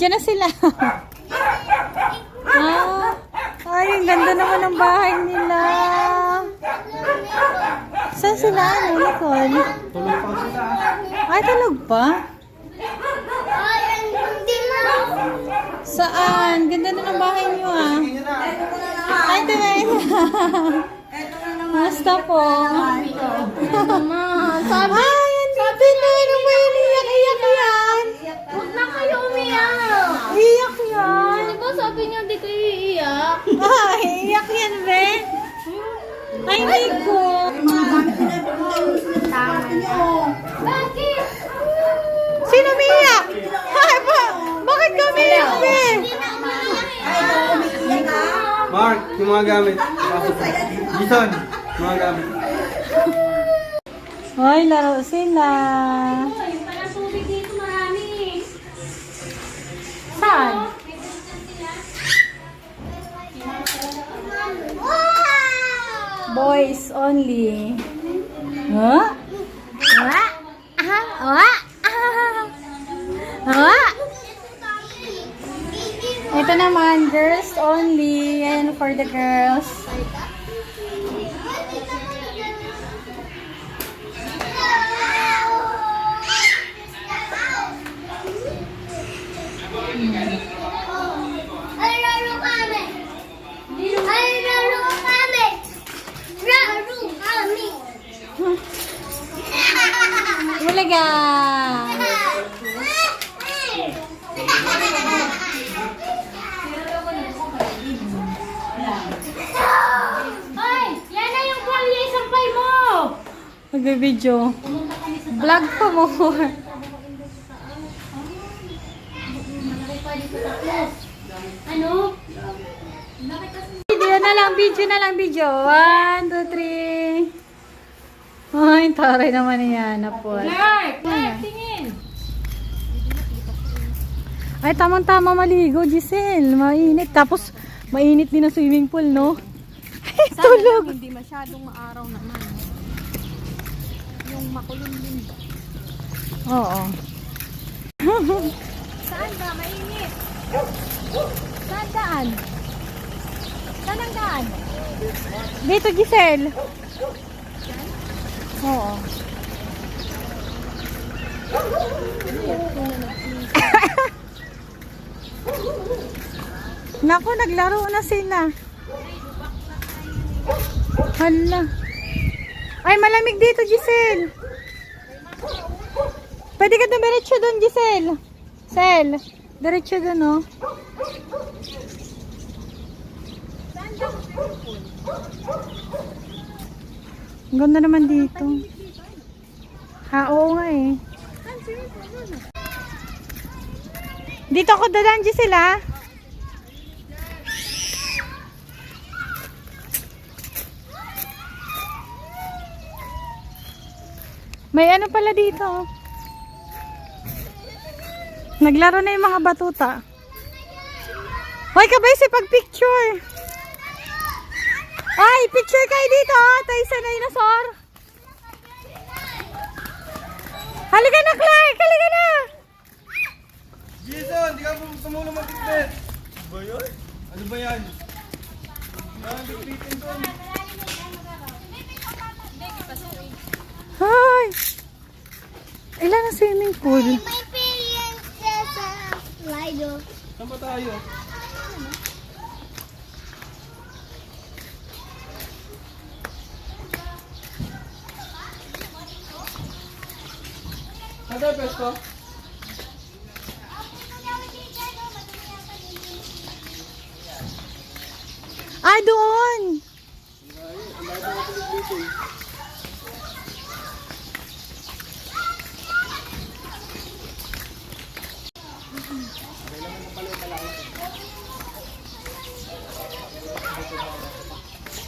Nandiyan na sila. Ah, ay, ang ganda naman ng bahay nila. Saan sila? Ano, Nicole? Tulog pa sila. Ay, tulog pa? Ay, hindi na. Saan? Ganda na ng bahay niyo, ah. Ay, ito na yun. Basta po. Sabi, Ay, andito na. Ano ba yun? Iyak-iyak yan. huwag na kayo umiyak. Iyak yan. Di ba sabi niyo hindi kayo iiyak? Ay, iyak yan, be. Ay, hindi ko. Bakit? Sino umiyak? Ay, bakit ka umiyak, be? Mark, yung mga gamit. Jason, mga gamit. Hoy, laro sila. Yung pala tubig dito marami. Saan? Boys only. Huh? What? What? What? Ito naman, girls only. And for the girls. Ay, laro kami. Ay, laro kami. Laro kami. Bulaga! Ay, yan na yung kulye sampay mo. Magbe-video. Vlog pa mo. Ano? Video na lang, video na lang, video. 1, 2, 3. Ay, taray naman yan. Napol. Tingin. Ay, tamang-tama maligo, Giselle. Mainit. Tapos, mainit din ang swimming pool, no? Ay, tulog. Hindi masyadong maaraw naman. Yung makulong din. Oo. Saan ba? Mainit. Saan daan? Saan ang daan? Dito, Giselle. Oo. Naku, naglaro na sila. Hala. Ay, malamig dito, Giselle. Pwede ka dumiretso doon, Giselle. Sel, diretso doon, oh. Ang ganda naman dito. Ha, oo nga eh. Dito ako dadaan, Giselle, ha? May ano pala dito. Naglaro na yung mga batuta. Hoy, kabaysi, pag-picture. Ay, picture kayo dito, tayo sa dinosaur. Halika na, Clark! Halika na! Jason, di ka tumulong mag-tikbet. Ba yun? Ano ba yan? Nagbitin doon. Hi! Ilan ang swimming pool? May parents sa Lido. Saan ba tayo? Saan tayo pesto? Ah, doon!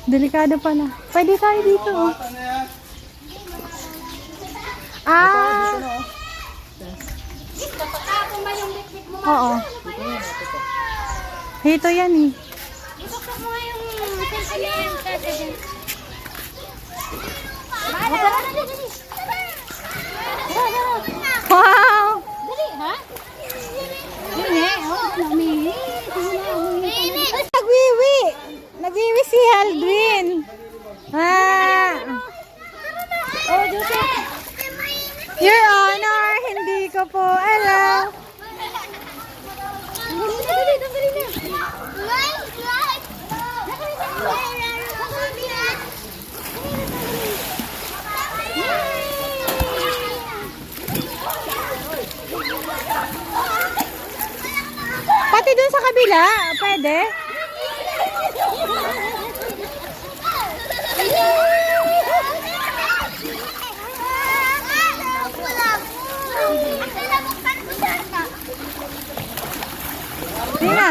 Delikado pala. Pwede tayo dito, oh. Ano yan? Ah! Kapag ba yung bitbit mo? Oo. Ito yan, eh. Ibuksan mo nga yung cellphone niya yung kasi. Wow! Dali, ha? Yun, eh. Your Honor, hindi ko po alam. Pati dun sa kabila, pwede?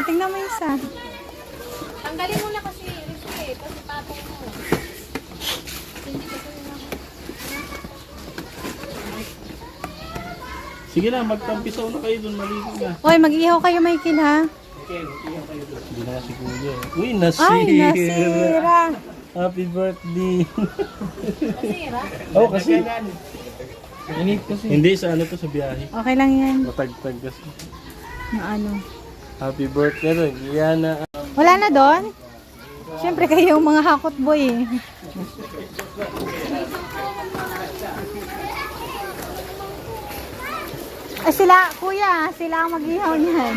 Tingnan mo isa. Tanggalin mo na kasi, Rizky. Kasi patong mo. Sige na, magtampisaw na kayo doon, maligo na. Oy, mag-ihaw kayo, Michael, ha? Hindi na si Kuya. Uy, nasira. Ay, nasira. Happy birthday. Nasira? Oh, kasi. Init kasi. Hindi, sa ano to, sa biyahe. Okay lang yan. Matagtag kasi. Na ano. Happy birthday rin. Yan na. Wala na doon? Siyempre kayo mga hakot boy eh. Ay sila, kuya, sila ang mag-ihaw niyan.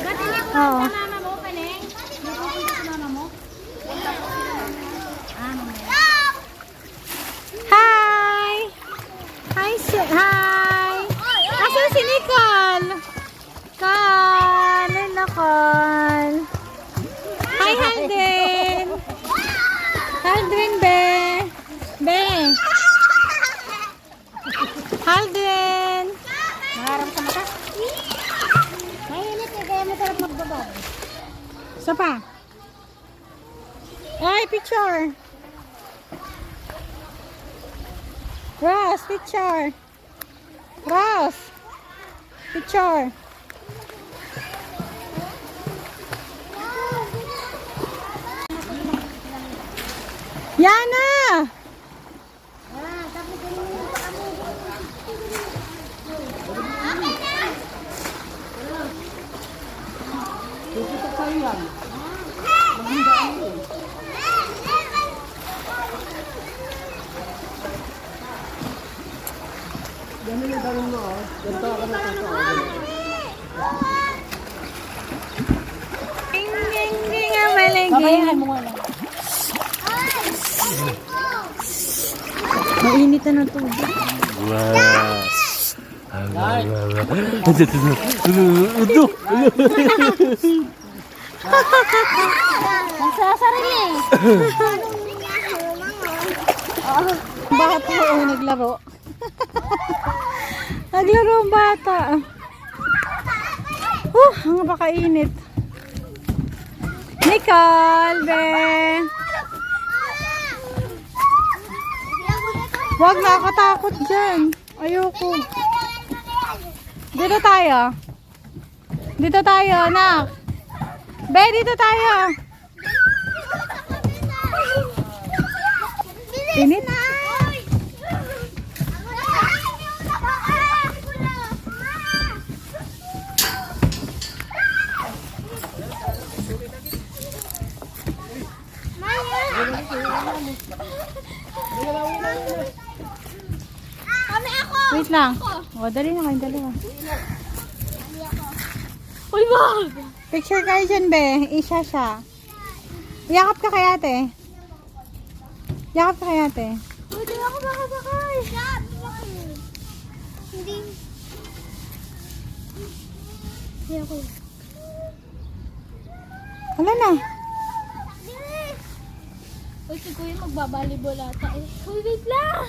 Ba't hindi ko Oo. sa mama mo, Paneng? Hindi ko sa mama mo? Hi! Hi! Hi! Asan si Nicole? Nicole! Hi, Halden! Halden, be! Be! Halden! Maharap sa mata? Mainit eh, kaya masarap magbabad. Isa pa. Ay, picture! Ross, picture! Ross! Picture! Yana! Ding ding ding ang maligay. Mainit na ng tubig. Wow. Nagsasarili eh. Bata o naglaro. Naglaro ang bata. Ang napakainit. Nicole, be. Huwag nakakatakot dyan. Ayoko. Dito tayo. Dito tayo, anak. Be, dito tayo. Init. Wait lang. O, dali na kayo, dalawa. Uy, wag! Picture kayo dyan, be. Isa siya. Yakap ka kay ate. Yakap ka kay ate. Hindi ako makasakay. Hindi. Hindi ako. Hala na. Uy, si Kuya magbabalibol ata eh. Uy, wait lang!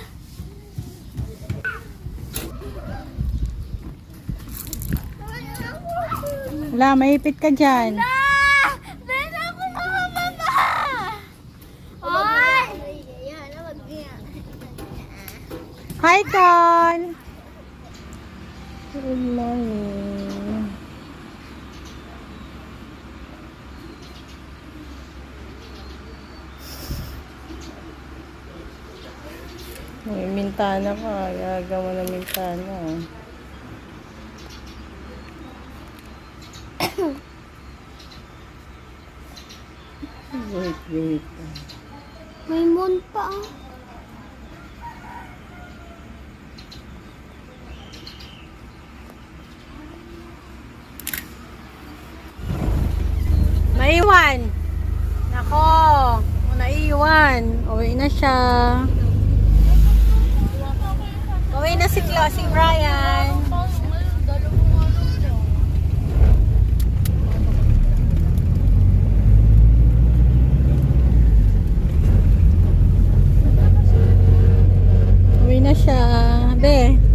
Wala, maipit ka dyan. Dito ako makababa! Oy! Hi, Con! Wala eh. May mintana ka. Gagawa ng mintana. Wait. May moon pa ah. Naiwan. Nako. Naiwan. Uwi na siya. Uwi na si Brian. Uwi na siya. Be.